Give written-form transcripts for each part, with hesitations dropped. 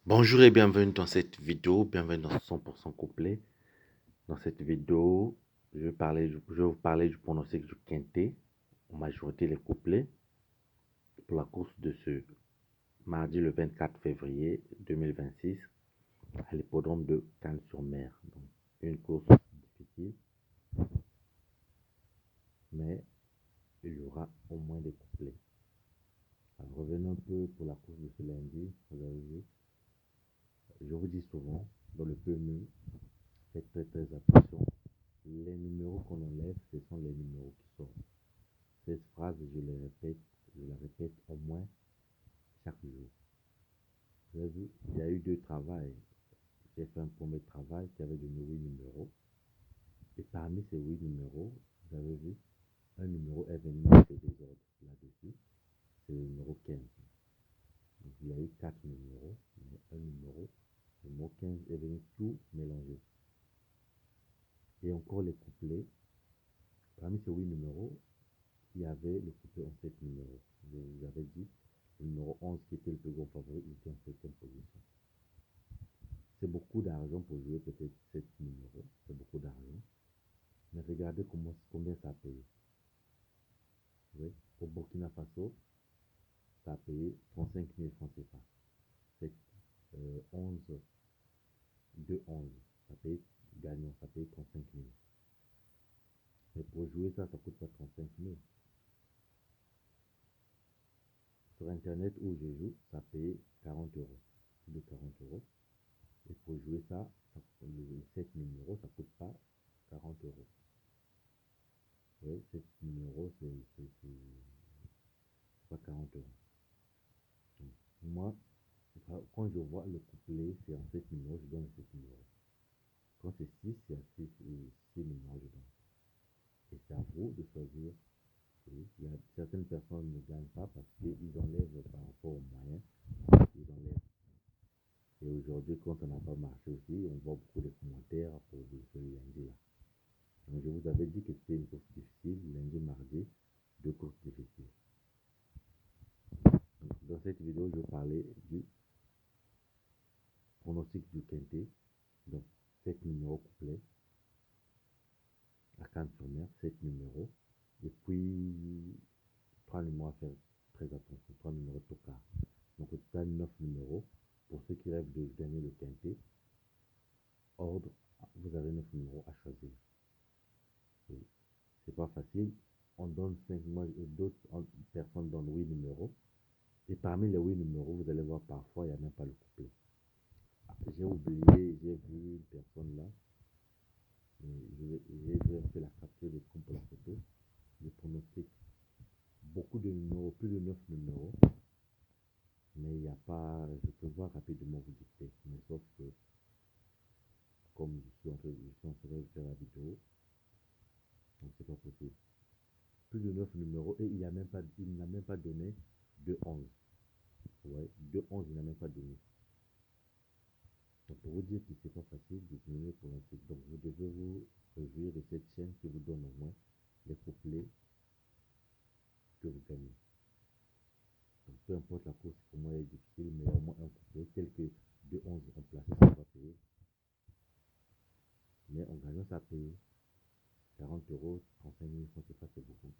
Bonjour et bienvenue dans cette vidéo, bienvenue dans 100% complet. Dans cette vidéo, je vais vous parler du pronostic du quintet, en majorité les couplets, pour la course de ce mardi le 24 février 2026 à l'hippodrome de Cannes-sur-Mer. Donc, une course difficile, mais il y aura au moins des couplets. Alors, revenons un peu pour la course de ce lundi. Vous avez vu, je vous dis souvent, dans le PMU, faites très attention. Les numéros qu'on enlève, ce sont les numéros qui sortent. Cette phrase, je la répète au moins chaque jour. Vous avez vu, il y a eu deux travails. J'ai fait un premier travail qui avait donné 8 numéros. Et parmi ces 8 numéros, vous avez vu, un numéro est venu faire des ordres là-dessus. C'est le numéro 15. Donc il y a eu 4 numéros, mais un numéro, le numéro 15 est venu tout mélanger. Et encore les couplets. Parmi ces 8 numéros, il y avait le couplet en 7 numéros. Je vous avais dit, le numéro 11 qui était le plus gros favori, il était en 7e position. C'est beaucoup d'argent pour jouer peut-être 7 numéros, c'est beaucoup d'argent. Mais regardez combien ça a payé. Oui. Au Burkina Faso, ça a payé 35 000 francs CFA. C'est 11, 2, 11. Ça paye gagnant, ça paye 35 000. Mais pour jouer ça, ça coûte pas 35 000. Sur Internet où je joue, ça paye 40 euros. Plus de 40 euros. Et pour jouer ça, les 7 numéros, ça ne coûte pas 40 euros. Oui, 7 numéros, c'est pas 40 euros. Donc, moi, quand je vois le couplet, c'est en 7 numéros, je donne 7 numéros. Quand c'est 6, c'est à 6 numéros, je donne. Et c'est à vous de choisir. Oui, il y a certaines personnes ne gagnent pas parce qu'ils enlèvent par rapport aux moyens. Ils enlèvent. Et aujourd'hui, quand on n'a pas marché aussi, on voit beaucoup de commentaires pour ce lundi-là. Donc, je vous avais dit que c'était une course difficile, lundi, mardi, deux courses difficiles. Donc, dans cette vidéo, je vais parler du pronostic du quintet. Donc, 7 numéros couplets à Cannes-sur-Mer, 7 numéros. Et puis, 3 numéros à faire très attention, 3 numéros de tocard. Donc, au total, 9 numéros. Pour ceux qui rêvent de gagner le quintet, ordre, vous avez 9 numéros à choisir. C'est pas facile. On donne 5 mois, d'autres personnes donnent 8 numéros. Et parmi les 8 numéros, vous allez voir parfois, il n'y a même pas le couplet. J'ai oublié, j'ai vu une personne là. J'ai fait la capture de pour la photo. Le pronostic, beaucoup de numéros, plus de 9 numéros. Mais il n'y a pas, je peux voir rapidement vous dicter. Mais sauf que, comme je suis en train de faire la vidéo, donc c'est pas possible. Plus de 9 numéros et il n'a même pas donné de 11. Ouais, de 11, il n'a même pas donné. Donc pour vous dire que c'est pas facile de donner pour un site. Donc vous devez vous réjouir de cette chaîne qui vous donne au moins les couplets que vous gagnez. Donc peu importe la course, pour moi elle est difficile, mais il y a au moins un couplet, quelques de 11 ont placé, ça va payer. Mais en gagnant, ça paye 40 euros, 35 000 francs, c'est beaucoup.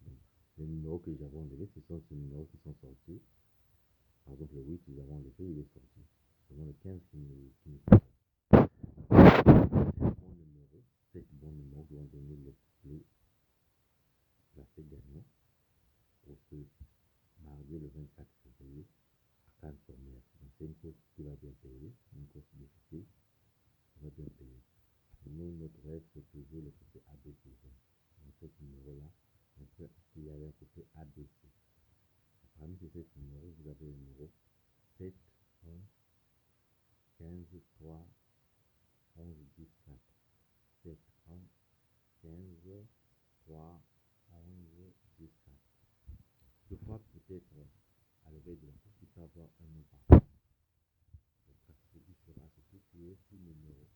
Donc, les numéros que j'avais enlevés, ce sont ces numéros qui sont sortis. Par exemple, le 8, ils avaient enlevé, il est sorti. Seulement le 15 qui n'est pas. C'est bon numéro qui vont donner les plus placés gagnants pour ce mardi le 24 février à Cannes-sur-Mer. Donc c'est une course qui va bien payer, une course difficile qui va bien payer. Nous, notre rêve, c'est toujours le côté ABC. Dans ce numéro-là, on peut y aller un côté ABC. Parmi ces 7 numéros, vous avez le numéro 7, 1, 15, 3, 11, 10, 4. 7, 1, 15, 3, 11, 10, 4. Je crois peut-être à l'éveil de la course, il peut avoir un nom par contre. Donc, ça se différera, c'est tout qui est 6 numéros.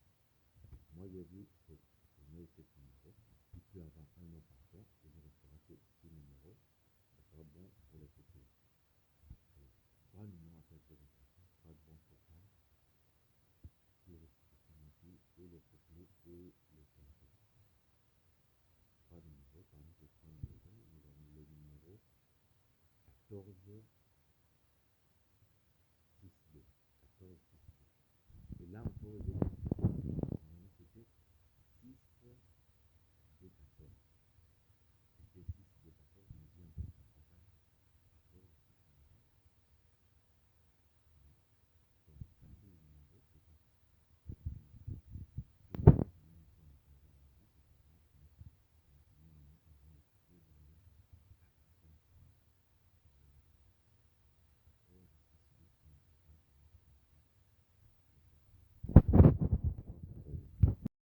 Moi, j'ai vu que je mets 7 numéros. Il peut avoir un nom par contre, et il ne restera que 6 numéros. Ce sera bon pour les couples. 3 numéros à faire très et le couplet et le quintet. Trois numéros, par exemple, je prends le numéro 14,